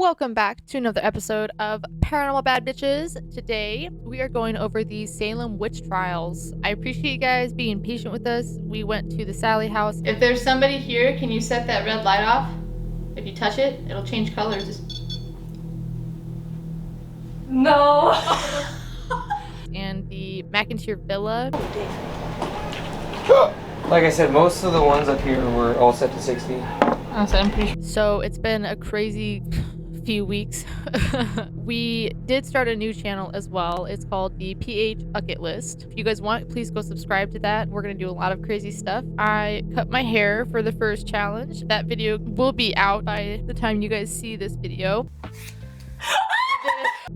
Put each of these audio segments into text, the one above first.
Welcome back to another episode of Paranormal Bad Bitches. Today, we are going over the Salem witch trials. I appreciate you guys being patient with us. We went to the Sally house. If there's somebody here, can you set that red light off? If you touch it, it'll change colors. No. And the McInteer villa. Like I said, most of the ones up here were all set to 60. So it's been a crazy few weeks. We did start a new channel as well. It's called the PH Bucket List. If you guys want, please go subscribe to that. We're gonna do a lot of crazy stuff. I cut my hair for the first challenge. That video will be out by the time you guys see this video.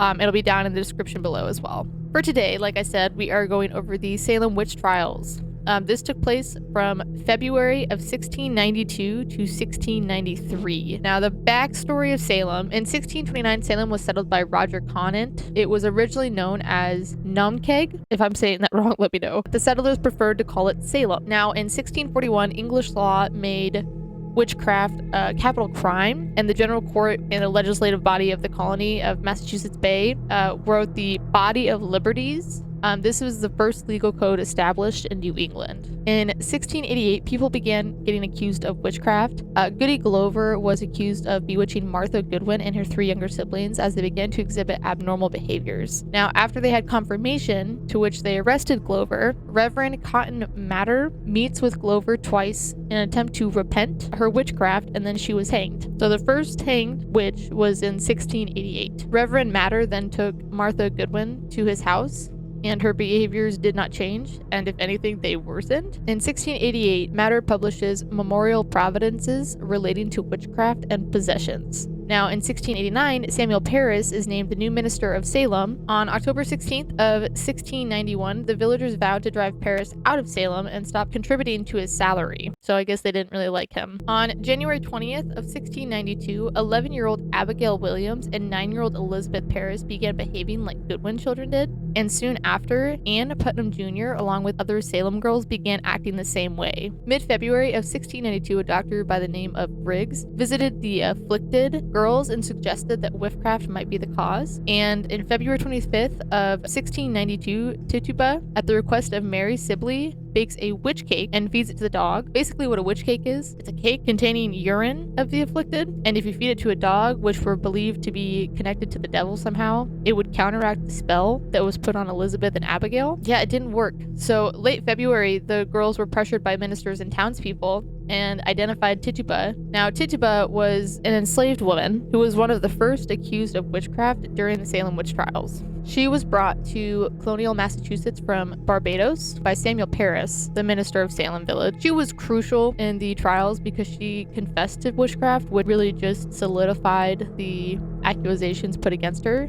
It'll be down in the description below as well. For today, like I said, we are going over the Salem witch trials. This took place from February of 1692 to 1693. Now, the backstory of Salem. In 1629, Salem was settled by Roger Conant. It was originally known as Numkeg. If I'm saying that wrong, let me know. The settlers preferred to call it Salem. Now, in 1641, English law made witchcraft a capital crime, and the general court and the legislative body of the colony of Massachusetts Bay wrote the Body of Liberties. This was the first legal code established in New England. In 1688, people began getting accused of witchcraft. Goody Glover was accused of bewitching Martha Goodwin and her three younger siblings as they began to exhibit abnormal behaviors. Now, after they had confirmation, to which they arrested Glover, Reverend Cotton Mather meets with Glover twice in an attempt to repent her witchcraft, and then she was hanged. So the first hanged witch was in 1688. Reverend Mather then took Martha Goodwin to his house, and her behaviors did not change, and if anything, they worsened. In 1688, Mather publishes memorial providences relating to witchcraft and possessions. Now, in 1689, Samuel Parris is named the new minister of Salem. On October 16th of 1691, the villagers vowed to drive Parris out of Salem and stop contributing to his salary. So I guess they didn't really like him. On January 20th of 1692, 11-year-old Abigail Williams and 9-year-old Elizabeth Parris began behaving like Goodwin children did. And soon after, Anne Putnam Jr., along with other Salem girls, began acting the same way. Mid-February of 1692, a doctor by the name of Briggs visited the afflicted girls and suggested that witchcraft might be the cause. And in February 25th of 1692, Tituba, at the request of Mary Sibley, bakes a witch cake and feeds it to the dog. Basically what a witch cake is, it's a cake containing urine of the afflicted, and if you feed it to a dog, which were believed to be connected to the devil somehow, it would counteract the spell that was put on Elizabeth and Abigail. Yeah, it didn't work. So late February, the girls were pressured by ministers and townspeople and identified Tituba. Now, Tituba was an enslaved woman who was one of the first accused of witchcraft during the Salem witch trials. She was brought to colonial Massachusetts from Barbados by Samuel Parris, the minister of Salem Village. She was crucial in the trials because she confessed to witchcraft, which really just solidified the accusations put against her.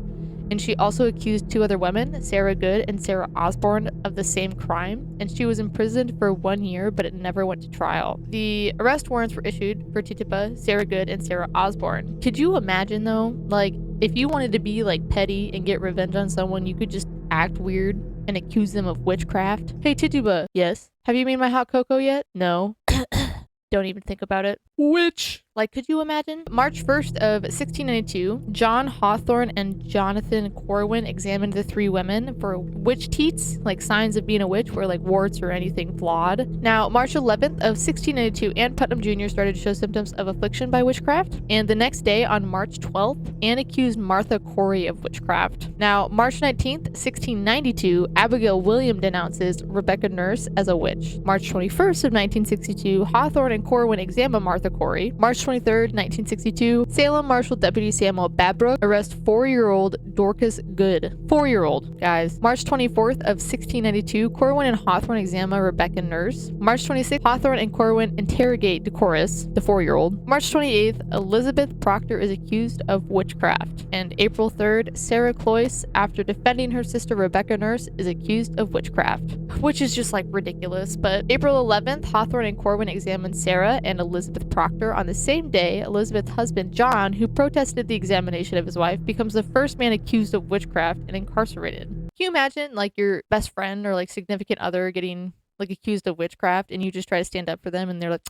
And she also accused two other women, Sarah Good and Sarah Osborne, of the same crime, and she was imprisoned for 1 year, but it never went to trial. The arrest warrants were issued for Tituba, Sarah Good, and Sarah Osborne. Could you imagine, though, like, if you wanted to be, like, petty and get revenge on someone, you could just act weird and accuse them of witchcraft? Hey, Tituba. Yes? Have you made my hot cocoa yet? No. Don't even think about it. Witch! Like, could you imagine? March 1st of 1692, John Hawthorne and Jonathan Corwin examined the three women for witch teats, like signs of being a witch were like warts or anything flawed. Now, March 11th of 1692, Anne Putnam Jr. started to show symptoms of affliction by witchcraft, and the next day, on March 12th, Anne accused Martha Corey of witchcraft. Now, March 19th, 1692, Abigail William denounces Rebecca Nurse as a witch. March 21st of 1962, Hawthorne and Corwin examine Martha Corey. March 23rd, 1962, Salem Marshal Deputy Samuel Babrook arrests 4-year-old Dorcas Good. 4-year-old, guys. March 24th of 1692, Corwin and Hawthorne examine Rebecca Nurse. March 26th, Hawthorne and Corwin interrogate Decorus, the 4-year-old. March 28th, Elizabeth Proctor is accused of witchcraft. And April 3rd, Sarah Cloyce, after defending her sister Rebecca Nurse, is accused of witchcraft. Which is just like ridiculous. But April 11th, Hawthorne and Corwin examine Sarah and Elizabeth Proctor. On the same day, Elizabeth's husband John, who protested the examination of his wife, becomes the first man accused of witchcraft and incarcerated. Can you imagine like your best friend or like significant other getting like accused of witchcraft and you just try to stand up for them and they're like,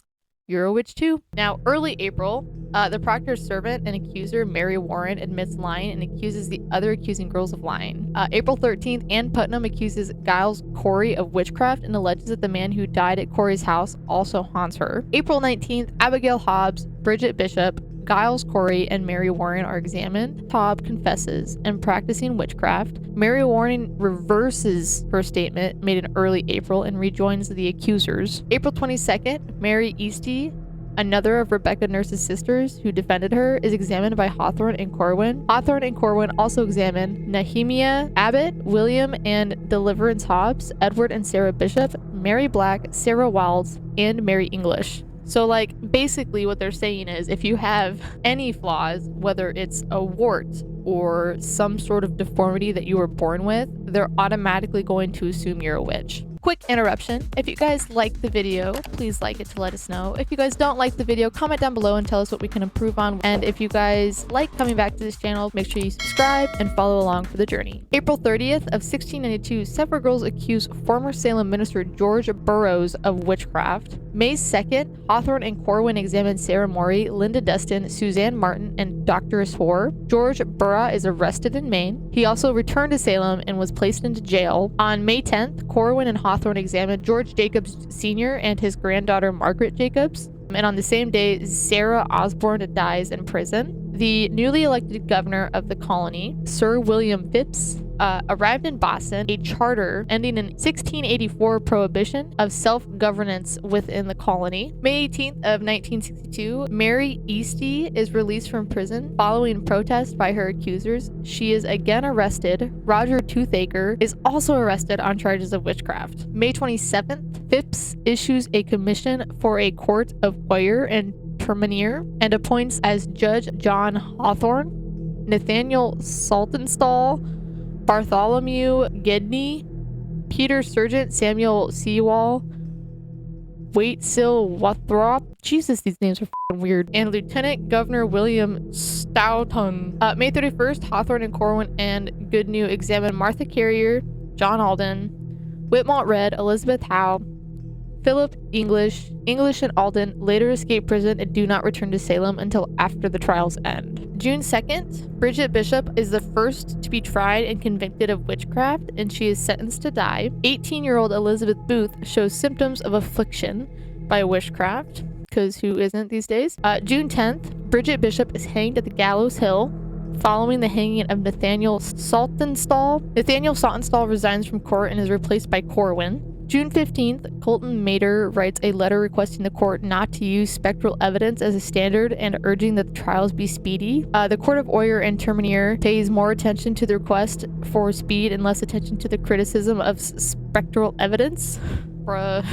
you're a witch too. Now, early April, the proctor's servant and accuser, Mary Warren, admits lying and accuses the other accusing girls of lying. April 13th, Ann Putnam accuses Giles Corey of witchcraft and alleges that the man who died at Corey's house also haunts her. April 19th, Abigail Hobbs, Bridget Bishop, Giles Corey, and Mary Warren are examined. Hobbs confesses and practicing witchcraft. Mary Warren reverses her statement made in early April and rejoins the accusers. April 22nd, Mary Easty, another of Rebecca Nurse's sisters who defended her, is examined by Hawthorne and Corwin. Hawthorne and Corwin also examined Nehemia Abbott, William and Deliverance Hobbs, Edward and Sarah Bishop, Mary Black, Sarah Wilds, and Mary English. So, like, basically what they're saying is if you have any flaws, whether it's a wart or some sort of deformity that you were born with, they're automatically going to assume you're a witch. Quick interruption. If you guys like the video, please like it to let us know. If you guys don't like the video, comment down below and tell us what we can improve on. And if you guys like coming back to this channel, make sure you subscribe and follow along for the journey. April 30th of 1692, several girls accuse former Salem minister George Burroughs of witchcraft. May 2nd, Hawthorne and Corwin examined Sarah Morey, Linda Dustin, Suzanne Martin, and Dr. Hoare. George Burroughs is arrested in Maine. He also returned to Salem and was placed into jail. On May 10th, Corwin and Hawthorne examined George Jacobs Sr. and his granddaughter Margaret Jacobs. And on the same day, Sarah Osborne dies in prison. The newly elected governor of the colony, Sir William Phipps, arrived in Boston, a charter ending in 1684 prohibition of self-governance within the colony. May 18th of 1962, Mary Easty is released from prison following protest by her accusers. She is again arrested. Roger Toothaker is also arrested on charges of witchcraft. May 27th, Phipps issues a commission for a court of oyer and terminier and appoints as Judge John Hawthorne, Nathaniel Saltonstall, Bartholomew Gedney, Peter Sergeant Samuel Seawall, Waitsil Wathrop, Jesus, these names are f***ing weird, and Lieutenant Governor William Stoughton. May 31st, Hawthorne and Corwin and Goodnew examined Martha Carrier, John Alden, Whitmont Red, Elizabeth Howe, Philip English and Alden later escape prison and do not return to Salem until after the trial's end. June 2nd, Bridget Bishop is the first to be tried and convicted of witchcraft, and she is sentenced to die. 18-year-old Elizabeth Booth shows symptoms of affliction by witchcraft, because who isn't these days? June 10th, Bridget Bishop is hanged at the Gallows Hill following the hanging of Nathaniel Saltonstall. Nathaniel Saltonstall resigns from court and is replaced by Corwin. June 15th, Colton Mater writes a letter requesting the court not to use spectral evidence as a standard and urging that the trials be speedy. The Court of Oyer and Terminier pays more attention to the request for speed and less attention to the criticism of spectral evidence. Bruh.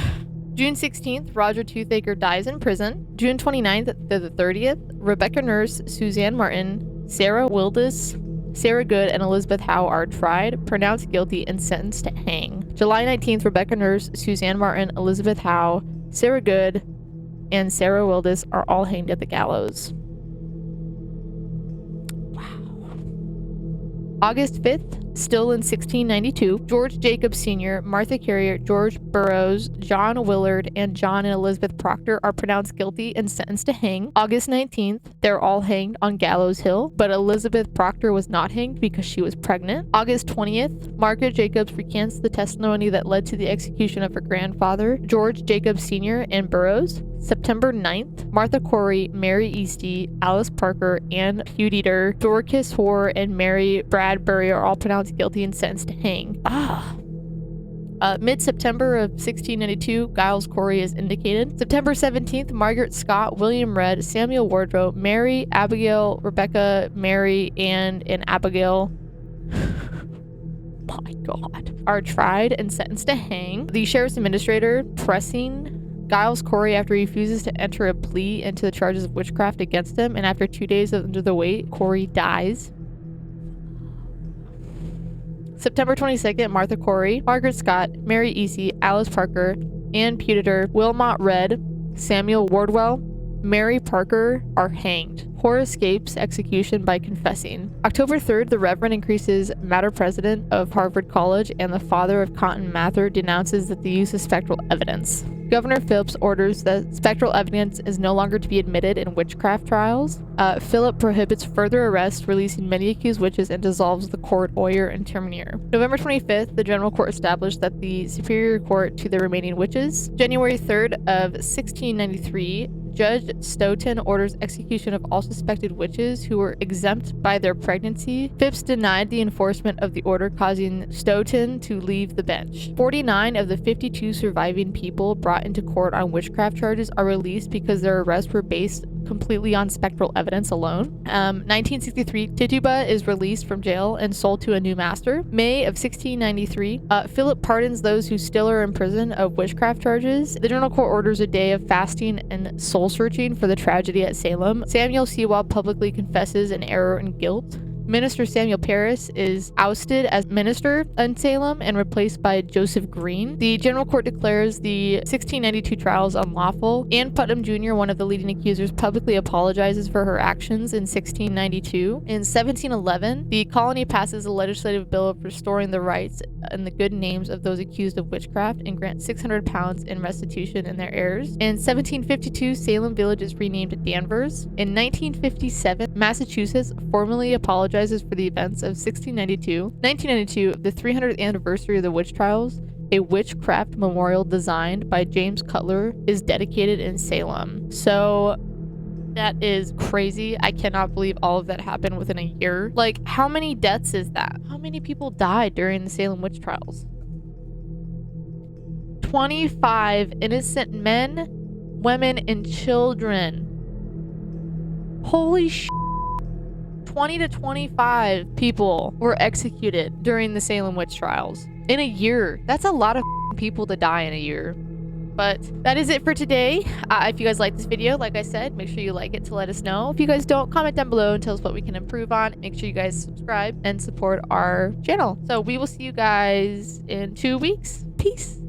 June 16th, Roger Toothaker dies in prison. June 29th to the 30th, Rebecca Nurse, Suzanne Martin, Sarah Wildis, Sarah Good, and Elizabeth Howe are tried, pronounced guilty, and sentenced to hang. July 19th, Rebecca Nurse, Suzanne Martin, Elizabeth Howe, Sarah Good, and Sarah Wildis are all hanged at the gallows. Wow. August 5th, still in 1692, George Jacobs Sr., Martha Carrier, George Burroughs, John Willard, and John and Elizabeth Proctor are pronounced guilty and sentenced to hang. August 19th, they're all hanged on Gallows Hill, but Elizabeth Proctor was not hanged because she was pregnant. August 20th, Margaret Jacobs recants the testimony that led to the execution of her grandfather, George Jacobs Sr. and Burroughs. September 9th, Martha Corey, Mary Easty, Alice Parker, Anne Hudeter, Dorcas Hoare, and Mary Bradbury are all pronounced guilty and sentenced to hang. Mid-September of 1692, Giles Corey is indicated. September 17th, Margaret Scott, William Redd, Samuel Wardrow, Mary, Abigail, Rebecca, Mary, Anne, and Abigail my god, are tried and sentenced to hang. The sheriff's administrator pressing Giles Corey after he refuses to enter a plea into the charges of witchcraft against him, and after 2 days under the weight, Corey dies. September 22nd, Martha Corey, Margaret Scott, Mary Easy, Alice Parker, Anne Pudeter, Wilmot Redd, Samuel Wardwell, Mary Parker are hanged. Horace escapes execution by confessing. October 3rd, the Reverend increases Mather, president of Harvard College and the father of Cotton Mather, denounces that the use of spectral evidence. Governor Phillips orders that spectral evidence is no longer to be admitted in witchcraft trials. Philip prohibits further arrests, releasing many accused witches, and dissolves the court Oyer and Terminier. November 25th, the General Court established that the Superior Court to the remaining witches. January 3rd of 1693, Judge Stoughton orders execution of all suspected witches who were exempt by their pregnancy. Phipps denied the enforcement of the order, causing Stoughton to leave the bench. 49 of the 52 surviving people brought into court on witchcraft charges are released because their arrests were based completely on spectral evidence alone. 1963, Tituba is released from jail and sold to a new master. May of 1693, Philip pardons those who still are in prison of witchcraft charges. The General Court orders a day of fasting and soul searching for the tragedy at Salem. Samuel Sewall publicly confesses an error and guilt. Minister Samuel Parris is ousted as minister in Salem and replaced by Joseph Green. The General Court declares the 1692 trials unlawful. Ann Putnam Jr., one of the leading accusers, publicly apologizes for her actions in 1692. In 1711, the colony passes a legislative bill of restoring the rights and the good names of those accused of witchcraft and grants 600 pounds in restitution in their heirs. In 1752, Salem Village is renamed Danvers. In 1957, Massachusetts formally apologizes for the events of 1692. 1992, the 300th anniversary of the witch trials, a witchcraft memorial designed by James Cutler is dedicated in Salem. So that is crazy. I cannot believe all of that happened within a year. Like, how many deaths is that? How many people died during the Salem witch trials? 25 innocent men, women, and children. Holy sh**. 20 to 25 people were executed during the Salem witch trials in a year. That's a lot of people to die in a year. But that is it for today. If you guys like this video, like I said, make sure you like it to let us know. If you guys don't, comment down below and tell us what we can improve on. Make sure you guys subscribe and support our channel. So we will see you guys in 2 weeks. Peace.